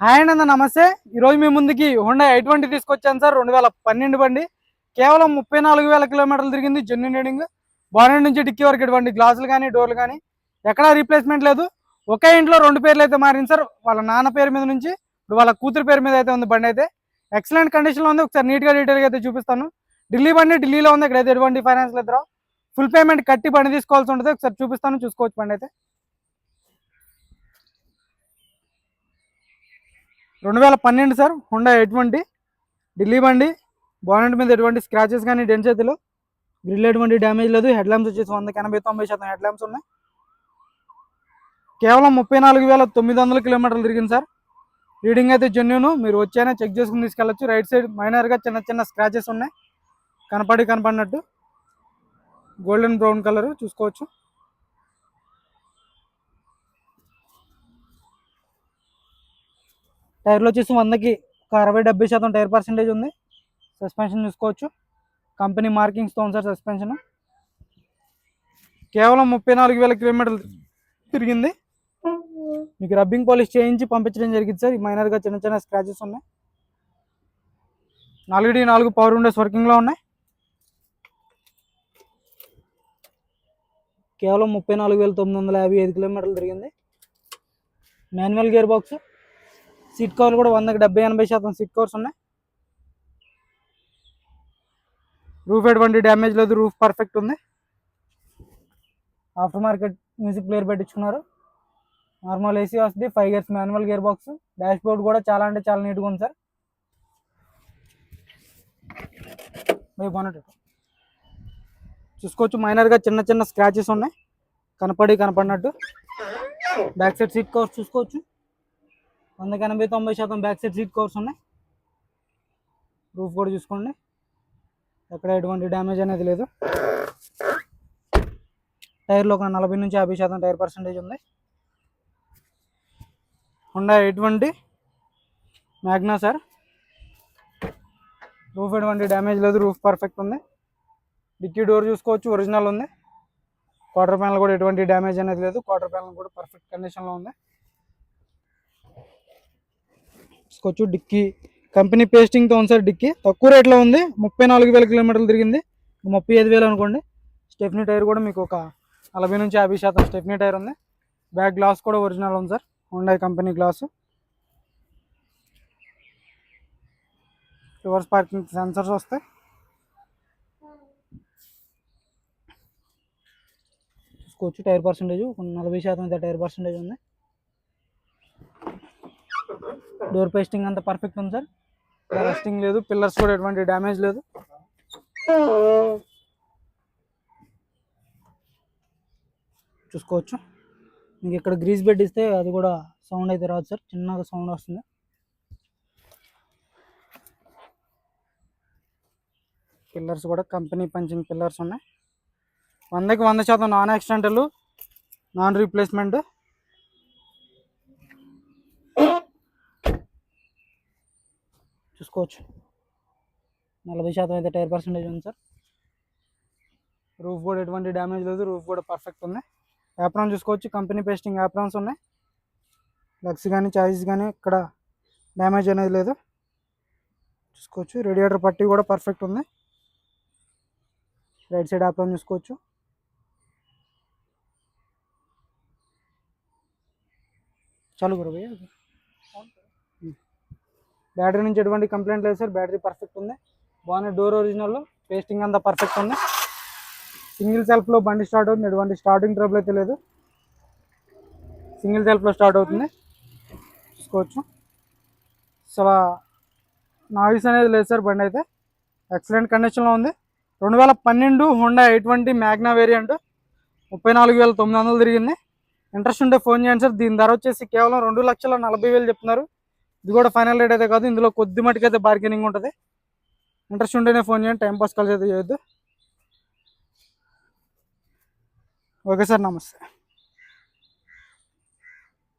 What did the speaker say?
Hi అన్న నమస్తే. ఈరోజు మీ ముందుకి హోండా i20 తీసుకొచ్చాను సార్. 2012 బండి. కేవలం 34,000 కిలోమీటర్లు తిరిగింది. Genuine reading. బానెట్ నుంచి డిక్కీ వరకు ఎటువంటి గ్లాసులు కానీ డోర్లు కానీ ఎక్కడా రీప్లేస్మెంట్ లేదు. ఒకే ఇంట్లో రెండు పేర్లు అయితే మారింది సార్. వాళ్ళ నాన్న పేరు మీద నుంచి ఇప్పుడు వాళ్ళ కూతురు పేరు మీద అయితే ఉంది బండి. అయితే ఎక్సలెంట్ కండిషన్లో ఉంది. ఒకసారి నీట్గా డీటెయిల్గా అయితే చూపిస్తాను. ఢిల్లీ బండి ఢిల్లీలో ఉంది. ఇక్కడైతే ఎటువంటి ఫైనాన్స్ లేదు. ఫుల్ పేమెంట్ కట్టి బండి తీసుకోవాల్సి ఉంటుంది. ఒకసారి చూపిస్తాను, చూసుకోవచ్చు బండి అయితే. 2012 సార్. హోండా i20 ఢిల్లీ బండి. బానెట్ మీద ఎటువంటి స్క్రాచెస్ కానీ డెంట్స్ అయితే లేవు. గ్రిల్ ఎటువంటి డ్యామేజ్ లేదు. హెడ్ ల్యాంప్స్ వచ్చేసి 100-90% హెడ్ ల్యాంప్స్ ఉన్నాయి. కేవలం 34,900 కిలోమీటర్లు తిరిగింది సార్. రీడింగ్ అయితే జెన్యూన్. మీరు వచ్చైనా చెక్ చేసుకుని తీసుకెళ్ళచ్చు. రైట్ సైడ్ మైనర్గా చిన్న చిన్న స్క్రాచెస్ ఉన్నాయి, కనపడినట్టు. గోల్డెన్ బ్రౌన్ కలర్ చూసుకోవచ్చు. టైర్లు వచ్చేసి 100కి ఒక 60-70% టైర్ పర్సెంటేజ్ ఉంది. సస్పెన్షన్ చూసుకోవచ్చు. కంపెనీ మార్కింగ్స్తో ఉంది సార్ సస్పెన్షన్. కేవలం 34,000 కిలోమీటర్లు తిరిగింది. మీకు రబ్బింగ్ పాలిష్ చేయించి పంపించడం జరిగింది సార్. మైనర్గా చిన్న చిన్న స్క్రాచెస్ ఉన్నాయి. 4 పవర్ విండోస్ వర్కింగ్లో ఉన్నాయి. కేవలం 34,955 కిలోమీటర్లు తిరిగింది. Manual gear box. సీట్ కవర్లు కూడా 100కి 70-80% సీట్ కవర్స్ ఉన్నాయి. రూఫ్ ఎటువంటి డ్యామేజ్ లేదు. రూఫ్ పర్ఫెక్ట్ ఉంది. ఆఫ్టర్ మార్కెట్ మ్యూజిక్ ప్లేయర్ పెట్టించుకున్నారు. నార్మల్ ఏసీ వస్తుంది. 5 years manual gear box. Dashboard కూడా చాలా అంటే చాలా నీట్గా ఉంది సార్. బానెట్ చూసుకోవచ్చు. మైనర్గా చిన్న చిన్న స్క్రాచెస్ ఉన్నాయి, కనపడినట్టు. బ్యాక్ సైడ్ సీట్ కవర్స్ చూసుకోవచ్చు. 100-90% బ్యాక్ సైడ్ సీట్ కవర్స్ ఉన్నాయి. రూఫ్ కూడా చూసుకోండి, ఎక్కడ ఎటువంటి డ్యామేజ్ అనేది లేదు. టైర్లో ఒక 40-50% టైర్ పర్సెంటేజ్ ఉంది. Honda i20 Magna sir. Roof ఎటువంటి డ్యామేజ్ లేదు. రూఫ్ పర్ఫెక్ట్ ఉంది. డిక్కీ డోర్ చూసుకోవచ్చు, ఒరిజినల్ ఉంది. క్వార్టర్ ప్యానల్ కూడా ఎటువంటి డ్యామేజ్ అనేది లేదు. క్వార్టర్ ప్యానల్ కూడా పర్ఫెక్ట్ కండిషన్లో ఉంది. చూసుకోవచ్చు. డిక్కీ కంపెనీ పేస్టింగ్తో ఉంది సార్. డిక్కీ తక్కువ రేట్లో ఉంది. 34,000 కిలోమీటర్లు తిరిగింది. 35,000 అనుకోండి. స్టెఫ్నీ టైర్ కూడా మీకు ఒక 40-50% స్టెఫ్నీ టైర్ ఉంది. బ్యాక్ గ్లాస్ కూడా ఒరిజినల్ ఉంది sir. Honda company glass. Reverse parking sensors వస్తాయి. చూసుకోవచ్చు. టైర్ పర్సెంటేజ్ 40% టైర్ పర్సెంటేజ్ ఉంది. డోర్ పేస్టింగ్ అంతా పర్ఫెక్ట్ ఉంది సార్. రస్టింగ్ లేదు. పిల్లర్స్ కూడా ఎటువంటి డ్యామేజ్ లేదు. చూసుకోవచ్చు. మీకు ఇక్కడ గ్రీస్ బెడ్ ఇస్తే అది కూడా సౌండ్ అయితే రాదు సార్. చిన్నగా సౌండ్ వస్తుంది. పిల్లర్స్ కూడా కంపెనీ పంచింగ్ పిల్లర్స్ ఉన్నాయి. 100% నాన్ యాక్సిడెంటల్, నాన్ రీప్లేస్మెంట్. చూసుకోవచ్చు. 40% అయితే టైర్ పర్సెంటేజ్ ఉంది సార్. రూఫ్ కూడా ఎటువంటి డ్యామేజ్ లేదు. రూఫ్ కూడా పర్ఫెక్ట్ ఉంది. యాప్రాన్ చూసుకోవచ్చు. కంపెనీ పేస్టింగ్ యాప్రాన్స్ ఉన్నాయి. లగ్స్ కానీ చాయిస్ కానీ ఇక్కడ డ్యామేజ్ అనేది లేదు. చూసుకోవచ్చు. రేడియేటర్ పట్టీ కూడా పర్ఫెక్ట్ ఉంది. రైట్ సైడ్ యాప్రాన్ చూసుకోవచ్చు. చాలు గురు భయ్యా. బ్యాటరీ నుంచి ఎటువంటి కంప్లైంట్ లేదు సార్. బ్యాటరీ పర్ఫెక్ట్ ఉంది. బాగానే డోర్ ఒరిజినల్. పేస్టింగ్ అంతా పర్ఫెక్ట్ ఉంది. సింగిల్ సెల్ఫ్లో బండి స్టార్ట్ అవుతుంది. ఎటువంటి స్టార్టింగ్ ట్రబుల్ అయితే లేదు. సింగిల్ సెల్ఫ్లో స్టార్ట్ అవుతుంది. చూసుకోవచ్చు. అసలు నాయిస్ అనేది లేదు సార్. బండి అయితే ఎక్సలెంట్ కండిషన్లో ఉంది. 2012 హోండా i20 మ్యాగ్నా వేరియంట్. 34,900 తిరిగింది. ఇంట్రెస్ట్ ఉంటే ఫోన్ చేయండి సార్. దీని ధర వచ్చేసి కేవలం 2,40,000 చెప్తున్నారు. ఇది కూడా ఫైనల్ రేట్ అయితే కాదు. ఇందులో కొద్ది మటుకు అయితే బార్గెనింగ్ ఉంటుంది. ఇంట్రెస్ట్ ఉంటేనే ఫోన్ చేయండి. టైంపాస్ కాల్స్ అయితే చేయొద్దు. ఓకే సార్, నమస్తే.